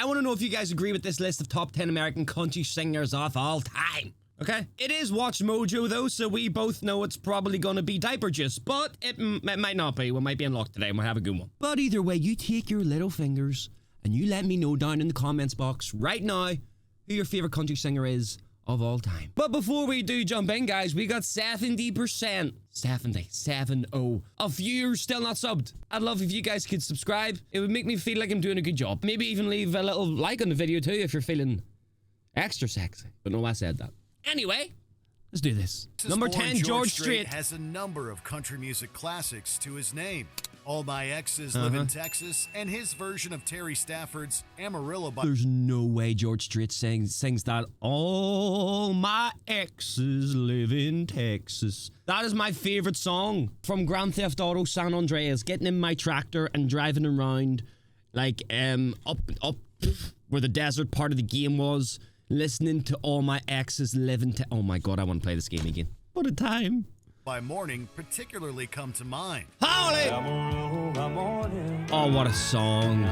I want to know if you guys agree with this list of top 10 American country singers of all time. Okay? It is Watch Mojo though, so we both know it's probably gonna be Diaper Juice, but it might not be. We might be unlocked today and we'll have a good one. But either way, you take your little fingers and you let me know down in the comments box right now who your favorite country singer is of all time. But before we do jump in, guys, we got 70%, 70 of viewers still not subbed. I'd love if you guys could subscribe. It would make me feel like I'm doing a good job. Maybe even leave a little like on the video too if you're feeling extra sexy. But no, I said that. Anyway, let's do this. Number 10, George Strait has a number of country music classics to his name. All My Exes Live in Texas, and his version of Terry Stafford's Amarillo. There's no way George Strait sings that. All my exes live in Texas. That is my favorite song from Grand Theft Auto San Andreas. Getting in my tractor and driving around, like up where the desert part of the game was. Listening to All My Exes Live in Texas. Oh my god, I want to play this game again. What a time. By morning particularly come to mind. Holy! Oh, what a song.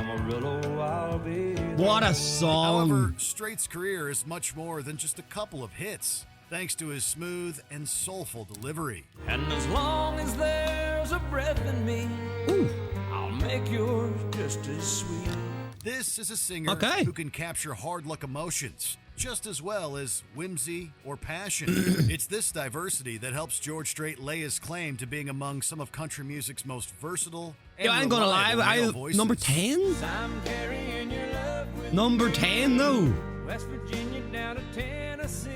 What a song. However, Strait's career is much more than just a couple of hits, thanks to his smooth and soulful delivery. And as long as there's a breath in me, I'll make yours just as sweet. This is a singer who can capture hard-luck emotions just as well as whimsy or passion. It's this diversity that helps George Strait lay his claim to being among some of country music's most versatile and I ain't gonna lie, number 10? Number 10 though. West Virginia down to Tennessee.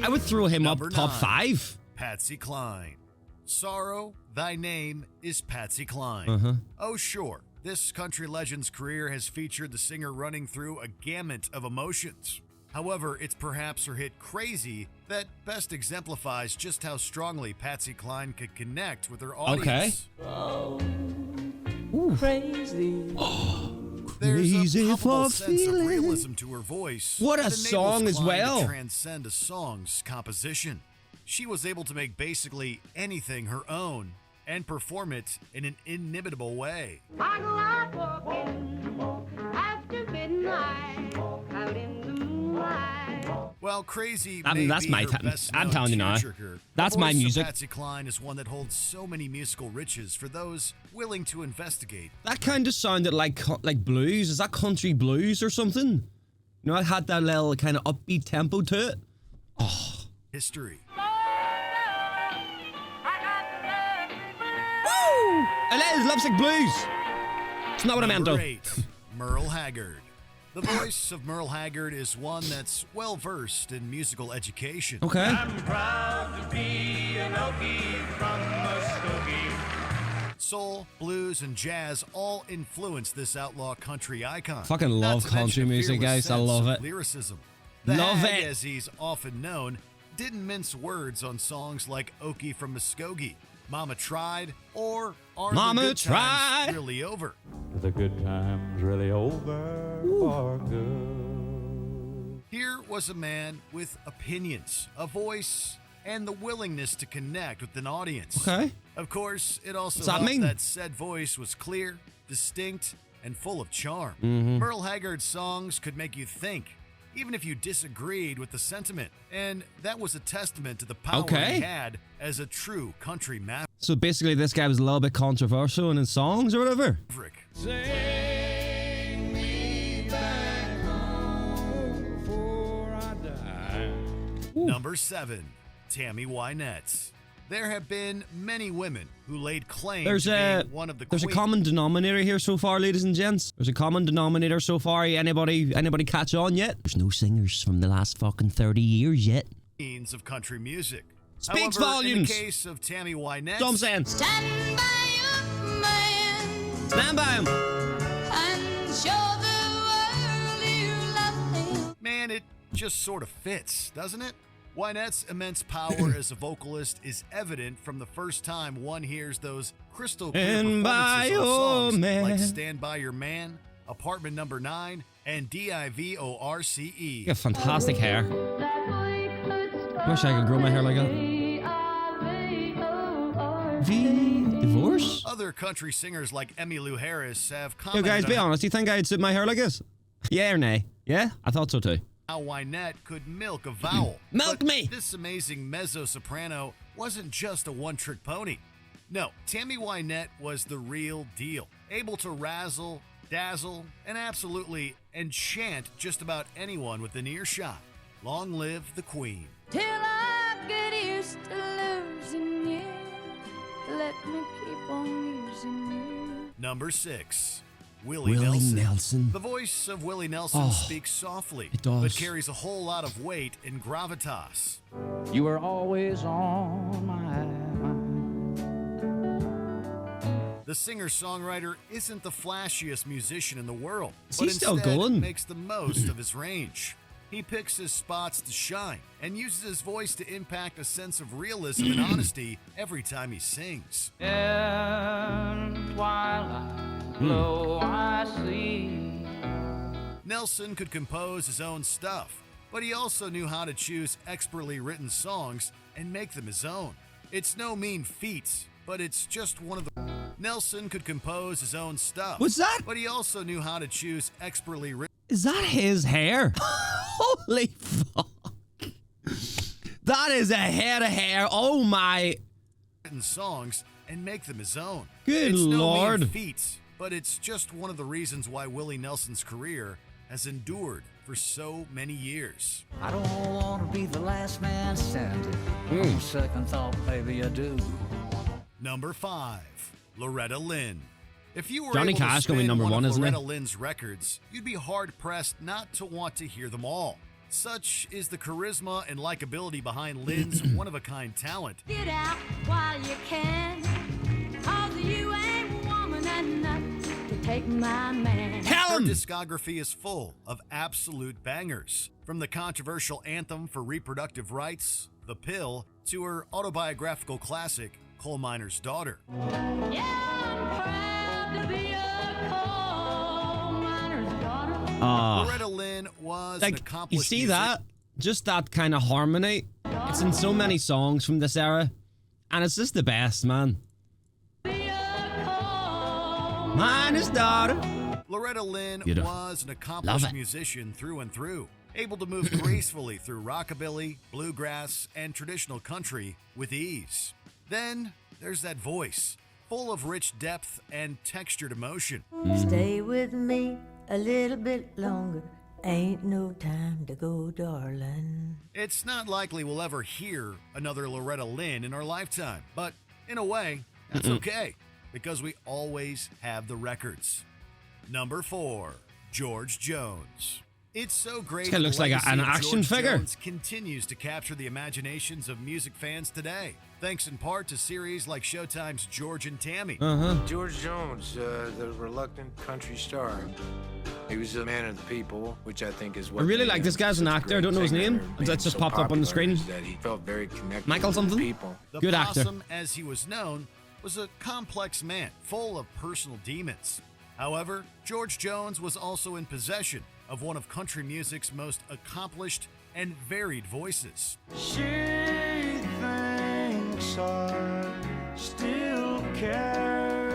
I would throw him Number up top 9, 5. Patsy Cline. Sorrow, Thy Name is Patsy Cline. Oh sure, this country legend's career has featured the singer running through a gamut of emotions. However, it's perhaps her hit Crazy that best exemplifies just how strongly Patsy Cline could connect with her audience. Oh, crazy. There's a palpable sense of realism to her voice. What a that song enables as Cline well. to transcend a song's composition. She was able to make basically anything her own and perform it in an inimitable way. I go out walking after midnight, out in the moonlight. Well, Crazy that's my I'm telling you now. That's my music. Patsy Cline is one that holds so many musical riches for those willing to investigate. That kind of sounded like blues. Is that country blues or something? You know, it had that little kind of upbeat tempo to it. Oh. History. Woo! It is Lovesick Blues. It's not what I meant though. 8, Merle Haggard. The voice of Merle Haggard is one that's well versed in musical education. Okay. I'm proud to be an Okie from Muskogee. Soul, blues, and jazz all influence this outlaw country icon. Fucking love country music, guys. I love it. Lyricism. Love Hag, it. as he's often known, didn't mince words on songs like Okie from Muskogee, Mama Tried, or Are Mama the Good Tried. Times Really Over? The good times really over for good. Here was a man with opinions, a voice, and the willingness to connect with an audience. Okay. Of course, it also What's that helped mean? that said voice was clear, distinct, and full of charm. Mm-hmm. Merle Haggard's songs could make you think, even if you disagreed with the sentiment. And that was a testament to the power he had as a true country maverick. So basically this guy was a little bit controversial in his songs or whatever. Take me back home before I die. Number 7, Tammy Wynette. There have been many women who laid claim to being one of the There's a common denominator here so far, ladies and gents. There's a common denominator so far. Anybody catch on yet? There's no singers from the last fucking 30 years yet. queens of country music. Speaks However, volumes. in the case of Tammy Wynette, That's what I'm saying. Stand by your man Stand by him. and show the world you love him. man, it just sort of fits, doesn't it? Wynette's immense power as a vocalist is evident from the first time one hears those crystal clear And by performances on songs your man. like Stand By Your Man, Apartment Number 9, and Divorce. You got fantastic hair. Wish I could grow my hair like that. Divorce? Other country singers like Emmylou Harris have Yo commented guys, be on honest. Do you think I'd suit my hair like this? Yeah or nay? Yeah, I thought so too. How Wynette could milk a vowel. Milk But me! This amazing mezzo-soprano wasn't just a one-trick pony. No, Tammy Wynette was the real deal. Able to razzle, dazzle, and absolutely enchant just about anyone within earshot. Long live the Queen. Till I get used to losing you. Let me keep on using you. Number 6. Willie Willie Nelson. Nelson. The voice of Willie Nelson Oh, speaks softly, it does. but carries a whole lot of weight and gravitas. You were always on my mind. The singer-songwriter isn't the flashiest musician in the world, Is but he still instead going? makes the most of his range. He picks his spots to shine and uses his voice to impact a sense of realism and honesty every time he sings. In twilight glow I see. Nelson could compose his own stuff, but he also knew how to choose expertly written songs and make them his own. It's no mean feat, but it's just one of the... Nelson could compose his own stuff. What's that? But he also knew how to choose expertly written Is that his hair? Holy fuck. That is a head of hair. Oh my. songs and make them his own. Good it's no Lord. mean feat, but it's just one of the reasons why Willie Nelson's career has endured for so many years. I don't want to be the last man standing. On second thought, maybe I do. Number 5, Loretta Lynn. If you were Johnny able to Cash gonna be spin number one one, of isn't he? Loretta Lynn's records, you'd be hard-pressed not to want to hear them all. Such is the charisma and likability behind Lynn's one-of-a-kind talent. Get out while you can. 'Cause you ain't woman enough to take my man. Tell Her him. discography is full of absolute bangers, from the controversial anthem for reproductive rights, The Pill, to her autobiographical classic, Coal Miner's Daughter. Yeah, I'm proud to be a coal miner's daughter. Loretta Lynn was an Like, you accomplished see music- that? Just that kind of harmony. It's in so many songs from this era. And it's just the best, man. Be a coal Miner's daughter. Loretta Lynn Beautiful. was an Love accomplished it. musician through and through, able to move gracefully through rockabilly, bluegrass, and traditional country with ease. Then there's that voice, full of rich depth and textured emotion. Stay with me a little bit longer. Ain't no time to go, darling. It's not likely we'll ever hear another Loretta Lynn in our lifetime, but in a way, that's okay, because we always have the records. Number 4, George Jones. It's so great. This guy the looks like legacy an of action George figure. Jones continues to capture the imaginations of music fans today, thanks in part to series like Showtime's George and Tammy. George Jones, the reluctant country star. He was a man of the people, which I think is what. I really made like him this guy as an such a actor. I don't great know his singer name. and That made him just so popped up on the popular, screen. is that he felt very connected Michael with something? people. The Good actor. Possum, as he was known, was a complex man, full of personal demons. However, George Jones was also in possession of one of country music's most accomplished and varied voices. She thinks I still care.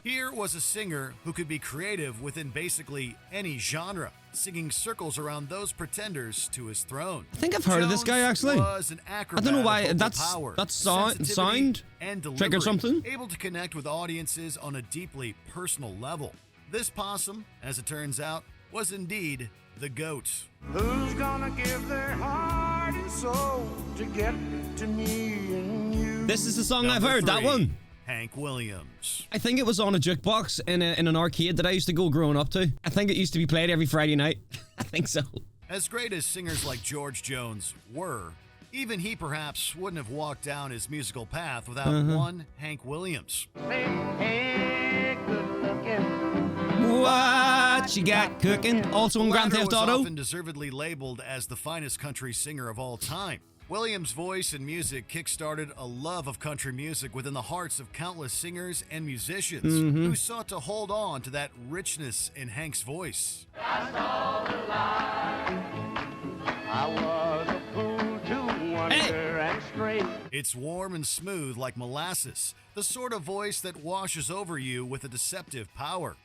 Here was a singer who could be creative within basically any genre, singing circles around those pretenders to his throne. I think I've heard of this guy, Jones actually. was an I acrobat don't know of why. vocal That's power, sound sensitivity, and triggered delivery, something. able to connect with audiences on a deeply personal level. This possum, as it turns out, was indeed the GOAT. Who's gonna give their heart and soul to get to me and you? This is the song I've Number heard. That 3, one. Hank Williams. I think it was on a jukebox in an arcade that I used to go growing up to. I think it used to be played every Friday night. I think so. As great as singers like George Jones were, even he perhaps wouldn't have walked down his musical path without one Hank Williams. Hey, good looking. What you got cooking? Also on Grand Latter Theft was Auto. often deservedly labeled as the finest country singer of all time. Williams' voice and music kickstarted a love of country music within the hearts of countless singers and musicians who sought to hold on to that richness in Hank's voice. I was a fool to wonder and stray. It's warm and smooth like molasses, the sort of voice that washes over you with a deceptive power.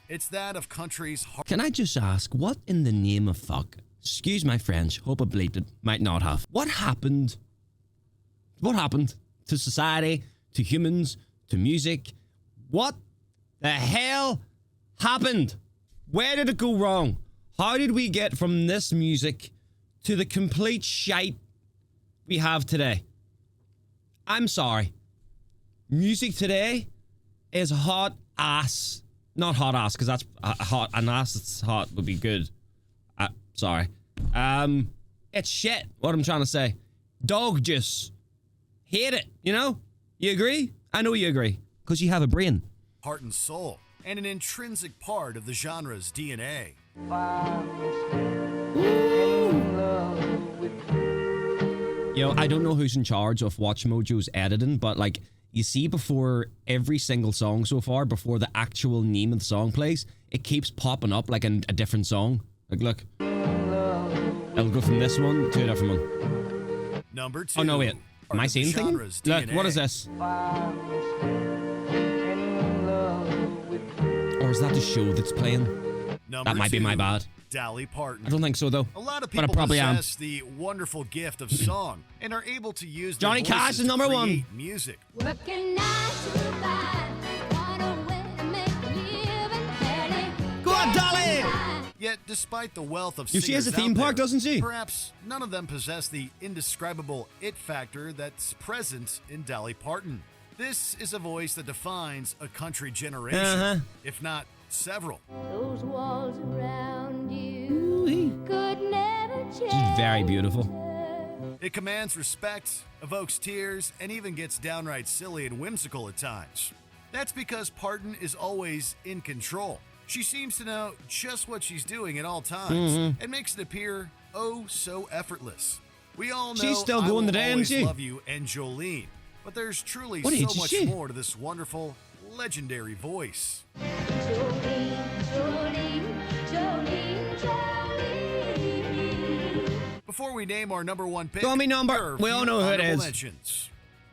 It's that of country's heart. Can I just ask, what in the name of fuck? Excuse my French, hope I bleeped it, might not have. What happened? What happened to society, to humans, to music? What the hell happened? Where did it go wrong? How did we get from this music to the complete shite we have today? I'm sorry. Music today is hot ass. Not hot ass, because that's hot. An ass that's hot would be good. Sorry. It's shit, what I'm trying to say. Dog juice. Hate it, you know? You agree? I know you agree, because you have a brain. Heart and soul, and an intrinsic part of the genre's DNA. Yo, I don't know who's in charge of Watch Mojo's editing, but like, you see before every single song so far, before the actual name of the song plays, it keeps popping up like a different song. Like, look. It'll go from this one to a different one. Number 2. Oh, no, wait. Am I seeing things? Look, what is this? Or is that the show that's playing? Number That might be 2, my bad. Dolly Parton. I don't think so, though. A lot of But I people probably possess the wonderful gift of song and are able to use their Johnny Cash voices is number to 1. create music. Working 9 to 5, what a way to make a living, barely. Go on, Dolly! Yet, despite the wealth of She has a singers theme out park, there, doesn't she? Perhaps none of them possess the indescribable it factor that's present in Dolly Parton. This is a voice that defines a country generation, if not several. Those walls around you could never change. She's very beautiful. It commands respect, evokes tears, and even gets downright silly and whimsical at times. That's because Parton is always in control. She seems to know just what she's doing at all times and makes it appear oh so effortless. We all know She's still I going Will today, isn't Always she? Love You and Jolene, but there's truly What age so is much she? more to this wonderful, legendary voice. Jolene, Jolene, Jolene, Jolene. Before we name our number 1 pick, Throw me number. here are a We all few know who it honorable is. mentions.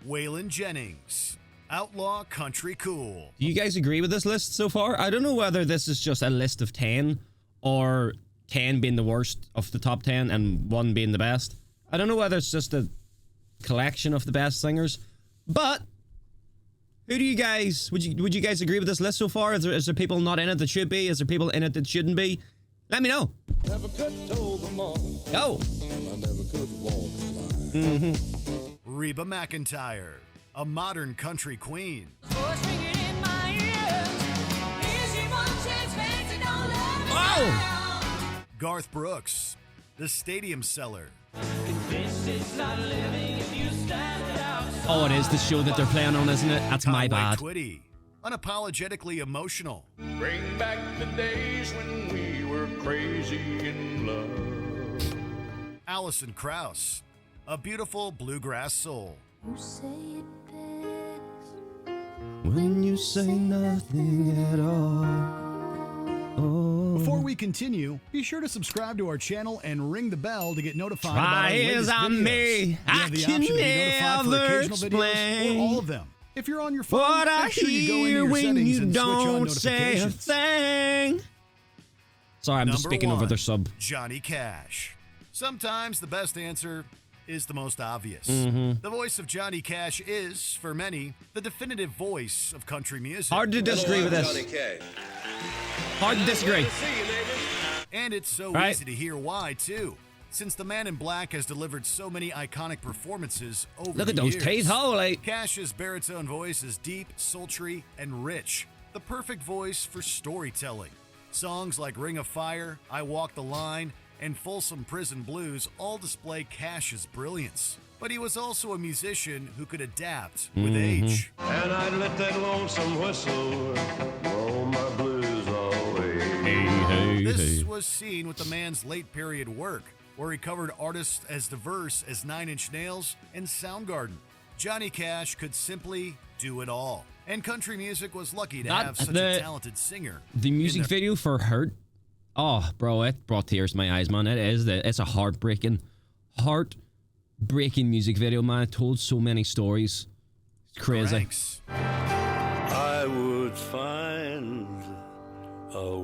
Waylon Jennings, Outlaw Country Cool. Do you guys agree with this list so far? I don't know whether this is just a list of 10 or 10 being the worst of the top 10 and 1 being the best. I don't know whether it's just a collection of the best singers, but who do you guys, would you guys agree with this list so far? Is there people not in it that should be? Is there people in it that shouldn't be? Let me know. Go. Reba McEntire, a modern country queen. Oh! Garth Brooks, the Stadium Seller. Oh, it is the show that they're playing on, isn't it? That's my bad. Twitty, unapologetically emotional. Bring back the days when we were crazy in love. Alison Krauss, a beautiful bluegrass soul. You say it best. When you say nothing at all. Oh. Before we continue, be sure to subscribe to our channel and ring the bell to get notified about Try our latest as I videos. may, You have the I can option to be notified for never occasional videos explain or all of them. If you're on your phone, What I make sure you go into hear your when settings you and switch on don't say a notifications. thing. Sorry, I'm just Number speaking over 1, their sub. Johnny Cash. Sometimes the best answer is the most obvious. Mm-hmm. The voice of Johnny Cash is, for many, the definitive voice of country music. Hard to disagree with this. Hard to disagree. And it's so Right. easy to hear why, too. Since the Man in Black has delivered so many iconic performances over Look the at those years. teeth, holy. Cash's baritone voice is deep, sultry, and rich. The perfect voice for storytelling. Songs like Ring of Fire, I Walk the Line, and Folsom Prison Blues all display Cash's brilliance. But he was also a musician who could adapt with age. And I'd let that lonesome whistle roll my blues away. This was seen with the man's late period work, where he covered artists as diverse as 9 Inch Nails and Soundgarden. Johnny Cash could simply do it all. And country music was lucky to have such a talented singer. The music video for Hurt. Oh, bro, it brought tears to my eyes, man. It's a heartbreaking music video, man. It told so many stories. It's crazy. Thanks. I would find a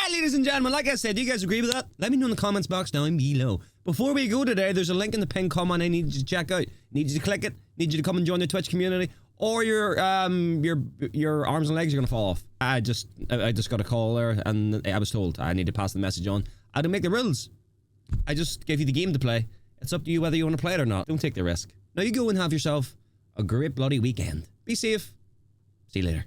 Alright, ladies and gentlemen, like I said, do you guys agree with that? Let me know in the comments box down below. Before we go today, there's a link in the pinned comment I need you to check out. Need you to click it. Need you to come and join the Twitch community. Or your arms and legs are gonna fall off. I just got a call there and I was told I need to pass the message on. I don't make the rules. I just gave you the game to play. It's up to you whether you want to play it or not. Don't take the risk. Now you go and have yourself a great bloody weekend. Be safe. See you later.